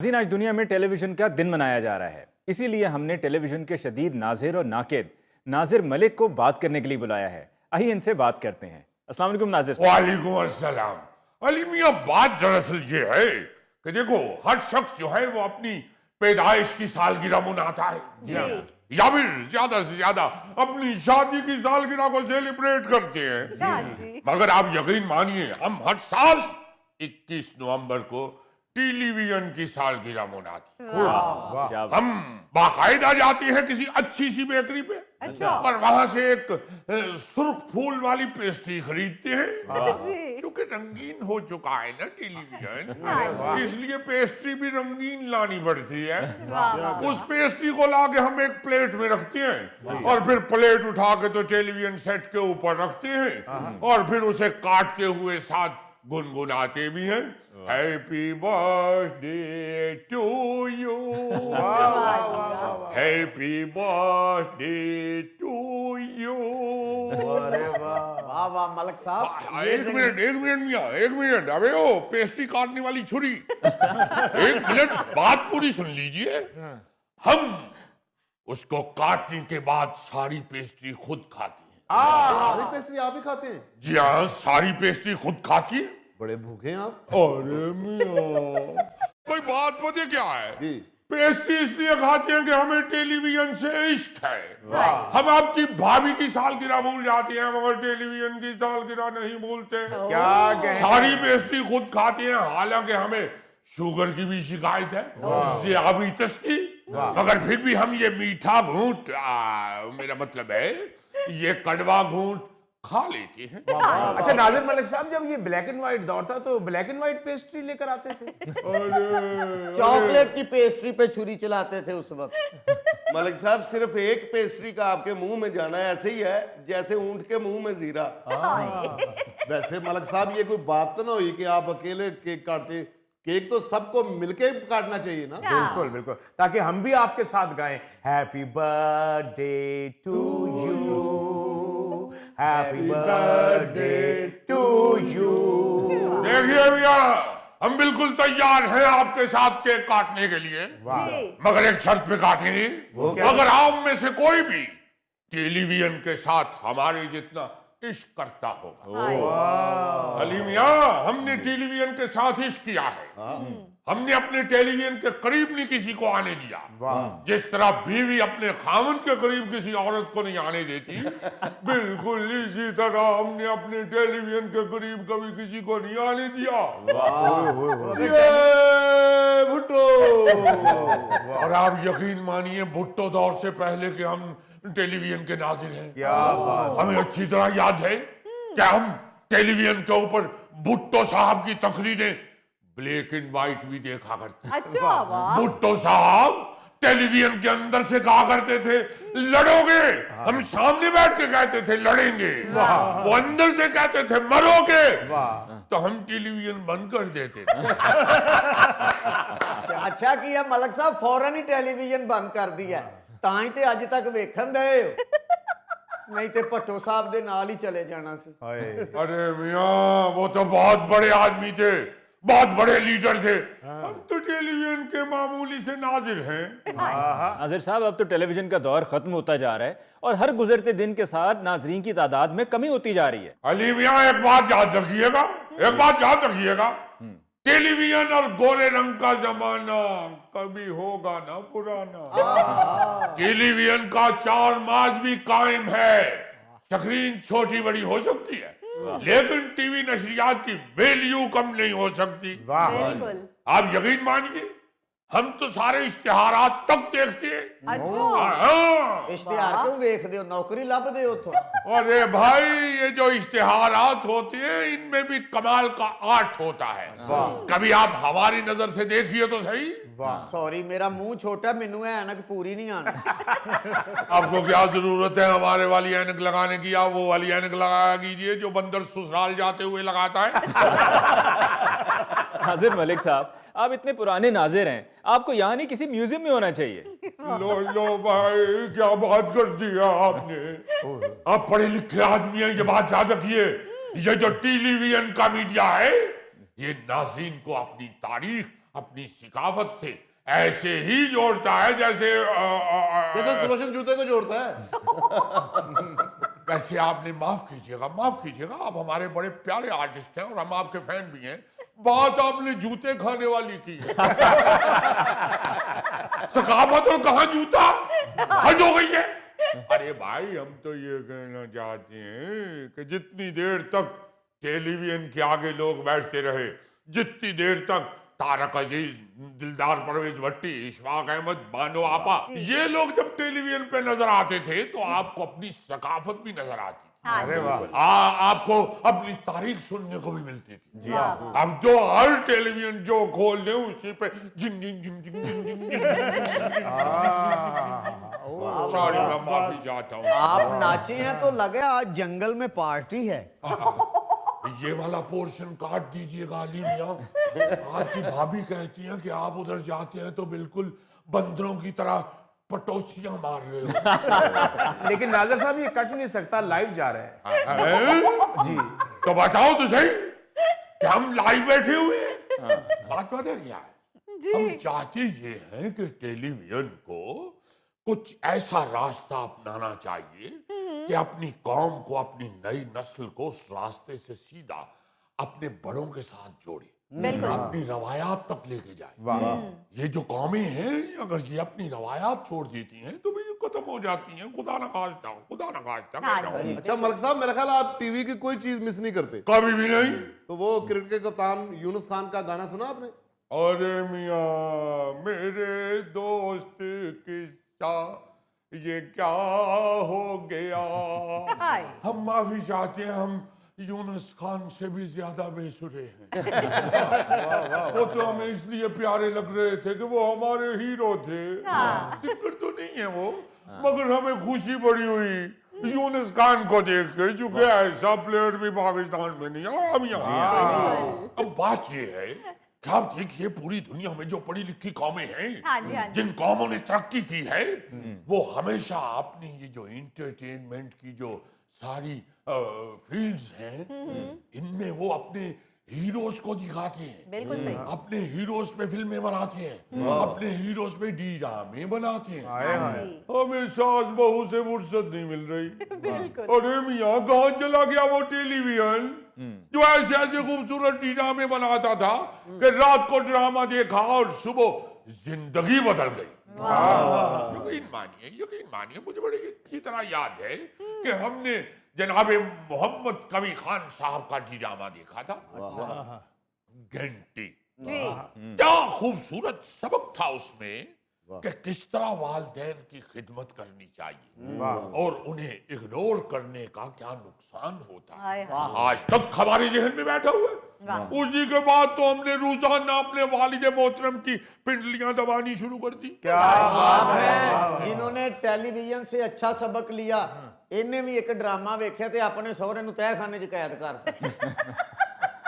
नाज़रीन, आज दुनिया में टेलीविज़न का दिन मनाया जा रहा है। इसीलिए हमने टेलीविज़न के शदीद नाज़िर और नाक़िद नाज़िर मलिक को बात करने के लिए बुलाया है। आइए इनसे बात करते हैं। अस्सलाम वालेकुम नाज़िर साहब। वालेकुम अस्सलाम। अली मियां, बात दरअसल ये है कि देखो, हर शख्स जो है वो अपनी पैदाइश की सालगिरह मनाता है या फिर ज्यादा से ज्यादा अपनी शादी की सालगिरह को सेलिब्रेट करते हैं। मगर आप यकीन मानिए, हम हर साल 21 नवंबर को टेलीविजन की सालगिरह मनाते हैं। हम बाकायदा जाते हैं किसी अच्छी सी बेकरी पे और वहां से एक सुर्ख फूल वाली पेस्ट्री खरीदते हैं, क्योंकि रंगीन हो चुका है ना टेलीविजन, इसलिए पेस्ट्री भी रंगीन लानी पड़ती है। उस पेस्ट्री को लाके हम एक प्लेट में रखते हैं और फिर प्लेट उठा के तो टेलीविजन सेट के ऊपर रखते हैं और फिर उसे काटते हुए साथ गुनगुनाते भी हैं, happy birthday to you, happy birthday to you. वाह वाह मलक साहब। एक मिनट मियां, एक मिनट। अबे ओ पेस्ट्री काटने वाली छुरी, एक मिनट, बात पूरी सुन लीजिए। हम उसको काटने के बाद सारी पेस्ट्री खुद खाती है। सारी पेस्ट्री आप ही खाते हैं? जी हाँ, सारी पेस्ट्री खुद खाती है। बड़े भूखे हैं आप। अरे मियां, भाई बात पता क्या है, जी। पेस्ट्री इसलिए खाते हैं कि हमें टेलीविजन से इश्क है। हम आपकी भाभी की सालगिरह भूल जाते हैं मगर टेलीविजन की सालगिरह नहीं भूलते। क्या सारी पेस्ट्री खुद खाते हैं, हालांकि हमें शुगर की भी शिकायत है, ज़ियाबीतस की, मगर फिर भी हम ये मीठा घूंट, मेरा मतलब है ये कड़वा घूंट खा लेते हैं। अच्छा नाज़िर मलिक साहब, जब ये ब्लैक एंड व्हाइट दौर था तो ब्लैक एंड व्हाइट पेस्ट्री लेकर आते थे? चॉकलेट की पेस्ट्री पे छुरी चलाते थे उस वक्त। मलिक साहब, सिर्फ एक पेस्ट्री का आपके मुंह में जाना ऐसे ही है जैसे ऊंट के मुंह में जीरा। वैसे मलक साहब, ये कोई बात तो ना हुई कि आप अकेले केक काटते? केक तो सबको मिलके काटना चाहिए ना। बिल्कुल बिल्कुल, ताकि हम भी आपके साथ गाएं, happy birthday to you, happy birthday to you. देखिए भैया, हम बिल्कुल तैयार हैं आपके साथ केक काटने के लिए, मगर एक शर्त पे काटेंगे। अगर आप में से कोई भी टेलीविजन के साथ हमारे जितना इश्क करता होगा। अली मियां, हमने टेलीविजन के साथ इश्क किया है। हमने अपने टेलीविजन के करीब नहीं किसी को आने दिया, जिस तरह बीवी अपने खामन के करीब किसी औरत को नहीं आने देती, बिल्कुल इसी तरह हमने अपने टेलीविजन के करीब कभी किसी को नहीं आने दिया। भुट्टो। और आप यकीन मानिए, भुट्टो दौर से पहले के हम टेलीविजन के नाज़िर हैं। क्या बात। हमें अच्छी तरह याद है कि हम टेलीविजन के ऊपर भुट्टो साहब की तकरीरें ब्लैक एंड व्हाइट भी देखा करते। अच्छा, वाह। भुट्टो साहब टेलीविजन के अंदर से कहा करते थे, लड़ोगे? हम सामने बैठ के कहते थे लड़ेंगे, वो अंदर से कहते थे मरोगे, तो हम टेलीविजन बंद कर देते थे। अच्छा किया मलक साहब, फौरन ही टेलीविजन बंद कर दिया, ताई ते अज तक वेखन दे हो। नहीं ते भट्टो साहब दे नाल ही चले जाना सी। अरे मियां, वो तो बहुत बड़े आदमी थे, बहुत बड़े लीडर थे। हम तो टेलीविजन के मामूली से नाजिर हैं। नाज़िर साहब, अब तो टेलीविज़न का दौर ख़त्म होता जा रहा है और हर गुजरते दिन के साथ नाज़रीन की तादाद में कमी होती जा रही है। अली मियां, एक बात याद रखिएगा, एक बात याद रखिएगा, टेलीविजन और गोरे रंग का जमाना कभी होगा ना पुराना। टेलीविजन का चार्म आज भी कायम है। स्क्रीन छोटी बड़ी हो सकती है, लेकिन टीवी नशरियात की वैल्यू कम नहीं हो सकती। बिल्कुल। आप यकीन मानिए, हम तो सारे इश्तिहारात तक देखते हैं। अच्छा। इश्तिहार क्यों वेखदे हो? नौकरी लभदे हो उथों? अरे भाई, ये जो इश्तिहारात होते हैं इनमें भी कमाल का आर्ट होता है। कभी आप हमारी नजर से देखिए तो सही। सॉरी, मेरा मुंह छोटा, मैनू ऐनक पूरी नहीं आनी। आपको क्या जरूरत है हमारे वाली ऐनक लगाने की? आप वो वाली ऐनक लगाया कीजिए जो बंदर ससुराल जाते हुए लगाता है। नाज़िर मलिक साहब, आप इतने पुराने नाज़िर हैं, आपको यहाँ नहीं किसी म्यूजियम में होना चाहिए। लो भाई, क्या बात कर दी है आपने? आप पढ़े लिखे आदमी हैं, ये बात याद रखिए। ये जो टेलीविजन का मीडिया है, ये नाज़रीन को अपनी तारीख, अपनी सिकावत से ऐसे ही जोड़ता है जैसे जैसे सुदर्शन जूते को जोड़ता है। वैसे आपने माफ कीजिएगा, आप हमारे बड़े प्यारे आर्टिस्ट हैं और हम आपके फैन भी हैं। बात आपने जूते खाने वाली की है। सकाफत और कहाँ जूता, हद हो गई है। अरे भाई, हम तो ये कहना चाहते हैं कि जितनी देर तक टेलीविजन के आगे लोग बैठते रहे, जितनी देर तक तारक अजीज, दिलदार परवेज भट्टी, इशफाक अहमद, बानो आपा, ये लोग जब टेलीविजन पे नजर आते थे तो आपको अपनी सकाफत भी नजर आती थी। अरे वाह। आपको अपनी तारीख सुनने को भी मिलती थी। जी हाँ। अब तो हर टेलीविजन जो खोल दे उसी पे जिंग जिंग जिंग जिंग जिंग जिंग जिंग। सॉरी, मैं माफी चाहता हूँ। आप नाचे हैं तो लगे आज जंगल में पार्टी है। ये वाला पोर्शन काट दीजिएगा अली मियां। आपकी भाभी कहती हैं कि आप उधर जाते हैं तो बिल्कुल बंदरों की तरह पटोचियां मार रहे हो। लेकिन नाजर साहब ये कट नहीं सकता, लाइव जा रहे हैं। जी। तो बताओ तो सही कि हम लाइव बैठे हुए हैं। बात पता क्या है, हम चाहते ये हैं कि टेलीविजन को कुछ ऐसा रास्ता अपनाना चाहिए कि अपनी कौम को, अपनी नई नस्ल को उस रास्ते से सीधा अपने बड़ों के साथ जोड़े, अपनी रवायात तक लेके जाए। ये जो कौमें हैं, अगर ये अपनी रवायात छोड़ देती हैं तो भी ये खत्म हो जाती हैं। खुदा न खास्ता, खुदा न खास्ता। अच्छा मलिक साहब, मेरा ख्याल आप टीवी की कोई चीज मिस नहीं करते। कभी भी नहीं। तो वो क्रिकेट के कप्तान यूनुस खान का गाना सुना आपने? अरे मियां मेरे दोस्त किस्सा ये क्या हो गया। हम माफी चाहते हैं, हम यूनुस खान से भी ज्यादा बेसुरे हैं। वो तो हमें इसलिए प्यारे लग रहे थे कि वो हमारे हीरो थे। सिंगर तो नहीं है वो, मगर हमें खुशी बड़ी हुई यूनुस खान को देख के, क्योंकि ऐसा प्लेयर भी पाकिस्तान में नहीं आया। अब बात ये है कि आप देखिए, पूरी दुनिया में जो पढ़ी लिखी कौमें हैं, जिन कौमों ने तरक्की की है, वो हमेशा अपनी ये जो एंटरटेनमेंट की जो सारी फील्ड्स हैं, इनमें वो अपने हीरोज को दिखाते हैं। बिल्कुल सही। अपने हीरोज पे फिल्में बनाते हैं, अपने हीरोज पे ड्रामे बनाते हैं। हमें सास बहू से फुर्सत नहीं मिल रही। अरे मियां, कहाँ चला गया वो टेलीविजन जो ऐसे ऐसे खूबसूरत ड्रामे बनाता था कि रात को ड्रामा देखा और सुबह जिंदगी बदल गई। यकीन मानिए, मुझे बड़ी अच्छी तरह याद है कि हमने जनाबे मोहम्मद कबीर खान साहब का ड्रामा देखा था, घंटी। क्या खूबसूरत सबक था उसमें कि किस तरह वालिदैन की खिदमत करनी चाहिए और उन्हें इग्नोर करने का क्या नुकसान होता है। आज तक हमारे जहन में बैठा हुआ है। उसी के बाद तो हमने रोजाना अपने वालिद मोहतरम की पिंडलियां दबानी शुरू कर दी। क्या आप हैं जिन्होंने टेलीविजन से अच्छा सबक लिया। इन्हें भी एक ड्रामा वेख्या ते अपने सहुरे नूं तहखाने च कैद करता।